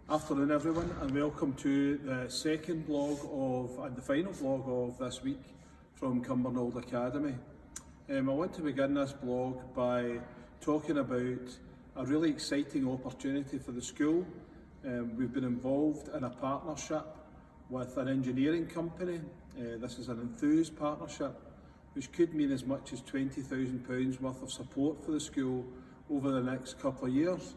Afternoon everyone, and welcome to the second vlog and the final vlog of this week from Cumbernauld Academy. I want to begin this vlog by talking about a really exciting opportunity for the school. We've been involved in a partnership with an engineering company. This is an enthused partnership which could mean as much as £20,000 worth of support for the school over the next couple of years.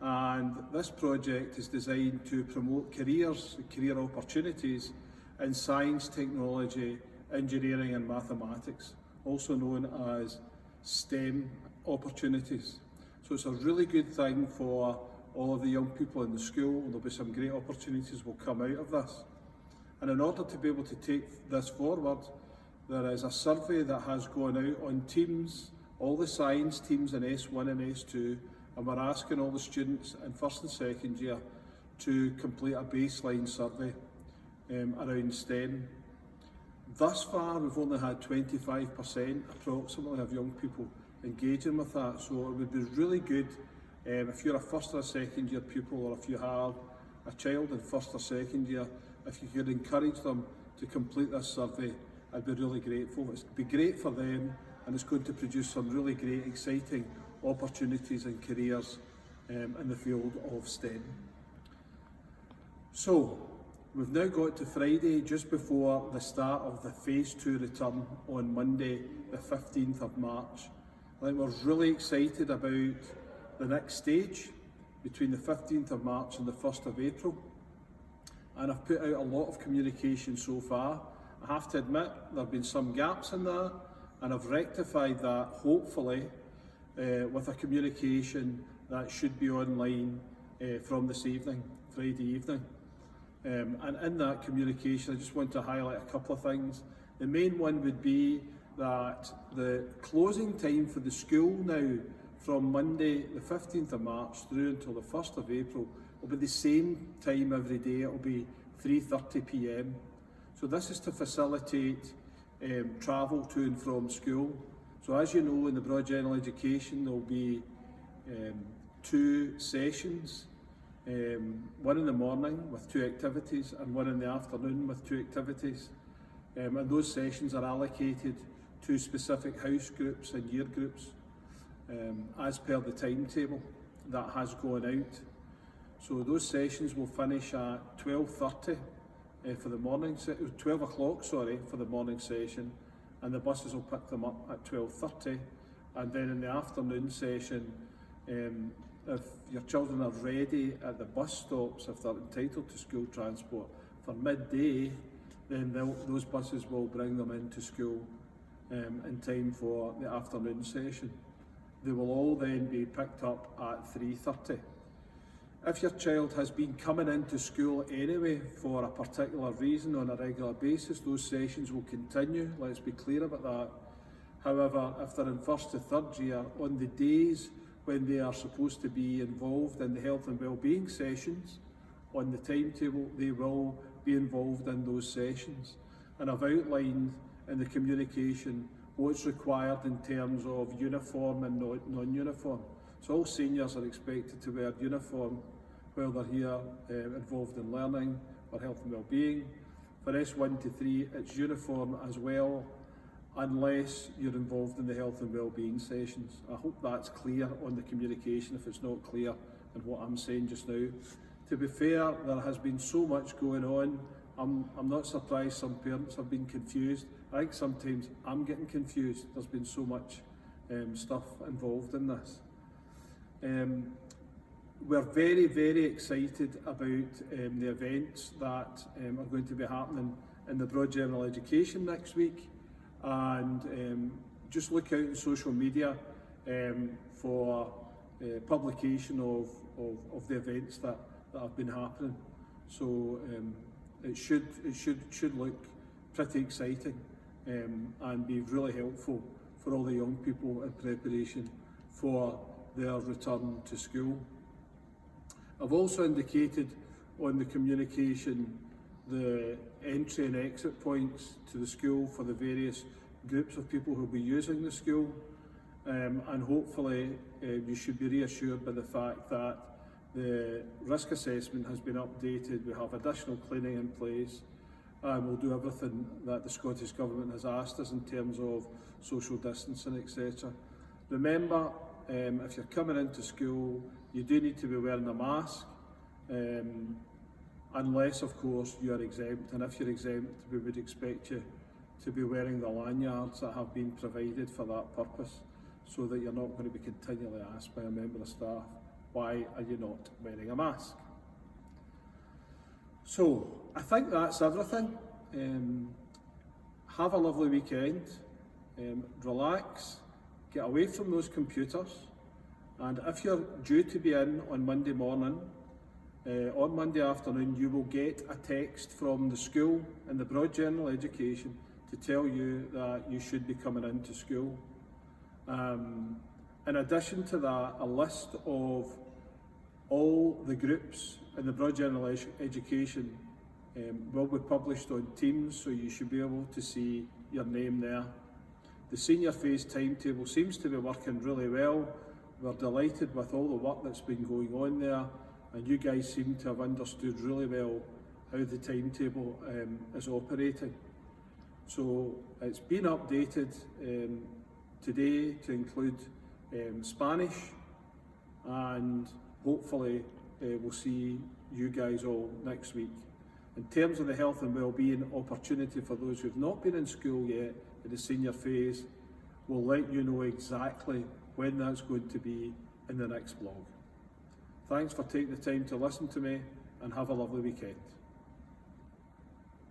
And this project is designed to promote career opportunities in science, technology, engineering and mathematics, also known as STEM opportunities. So it's a really good thing for all of the young people in the school. There'll be some great opportunities will come out of this. And in order to be able to take this forward, there is a survey that has gone out on teams, all the science teams in S1 and S2, and we're asking all the students in first and second year to complete a baseline survey around STEM. Thus far, we've only had 25% approximately of young people engaging with that, so it would be really good if you're a first or a second year pupil, or if you have a child in first or second year, if you could encourage them to complete this survey, I'd be really grateful. It'd be great for them, and it's going to produce some really great, exciting opportunities and careers in the field of STEM. So, we've now got to Friday, just before the start of the Phase 2 return on Monday, the 15th of March. I think we're really excited about the next stage between the 15th of March and the 1st of April. And I've put out a lot of communication so far. I have to admit, there have been some gaps in that, and I've rectified that, hopefully, with a communication that should be online from this evening, Friday evening. And in that communication, I just want to highlight a couple of things. The main one would be that the closing time for the school now, from Monday the 15th of March through until the 1st of April, will be the same time every day. It will be 3:30 p.m. So this is to facilitate travel to and from school. So as you know, in the Broad General Education, there will be two sessions, one in the morning with two activities and one in the afternoon with two activities. And those sessions are allocated to specific house groups and year groups as per the timetable that has gone out. So those sessions will finish at 12:30 for the morning, 12 o'clock, sorry, for the morning session. And the buses will pick them up at 12:30, and then in the afternoon session, if your children are ready at the bus stops, if they're entitled to school transport for midday, then those buses will bring them into school in time for the afternoon session. They will all then be picked up at 3:30. If your child has been coming into school anyway for a particular reason on a regular basis, those sessions will continue, let's be clear about that. However, if they're in first to third year, on the days when they are supposed to be involved in the health and wellbeing sessions, on the timetable, they will be involved in those sessions. And I've outlined in the communication what's required in terms of uniform and non-uniform. So all seniors are expected to wear uniform while they're here involved in learning or health and wellbeing. For S1 to 3, it's uniform as well, unless you're involved in the health and wellbeing sessions. I hope that's clear on the communication, if it's not clear in what I'm saying just now. To be fair, there has been so much going on. I'm not surprised some parents have been confused. I think sometimes I'm getting confused. There's been so much stuff involved in this. We're very, very excited about the events that are going to be happening in the Broad General Education next week, and just look out on social media for publication of the events that have been happening. So it should look pretty exciting and be really helpful for all the young people in preparation for their return to school. I've also indicated on the communication the entry and exit points to the school for the various groups of people who will be using the school, and hopefully you should be reassured by the fact that The risk assessment has been updated, we have additional cleaning in place, and we'll do everything that the Scottish Government has asked us in terms of social distancing, etc. Remember, if you're coming into school, you do need to be wearing a mask, unless of course you're exempt, and if you're exempt we would expect you to be wearing the lanyards that have been provided for that purpose, so that you're not going to be continually asked by a member of staff, why are you not wearing a mask? So I think that's everything. Have a lovely weekend, relax, get away from those computers, and if you're due to be in on Monday morning, on Monday afternoon, you will get a text from the school and the Broad General Education to tell you that you should be coming into school. In addition to that, a list of all the groups in the Broad General Education will be published on Teams, so you should be able to see your name there. The senior phase timetable seems to be working really well. We're delighted with all the work that's been going on there, and you guys seem to have understood really well how the timetable is operating. So it's been updated today to include Spanish, and hopefully we'll see you guys all next week. In terms of the health and wellbeing opportunity for those who've not been in school yet in the senior phase, we'll let you know exactly when that's going to be in the next vlog. Thanks for taking the time to listen to me, and have a lovely weekend.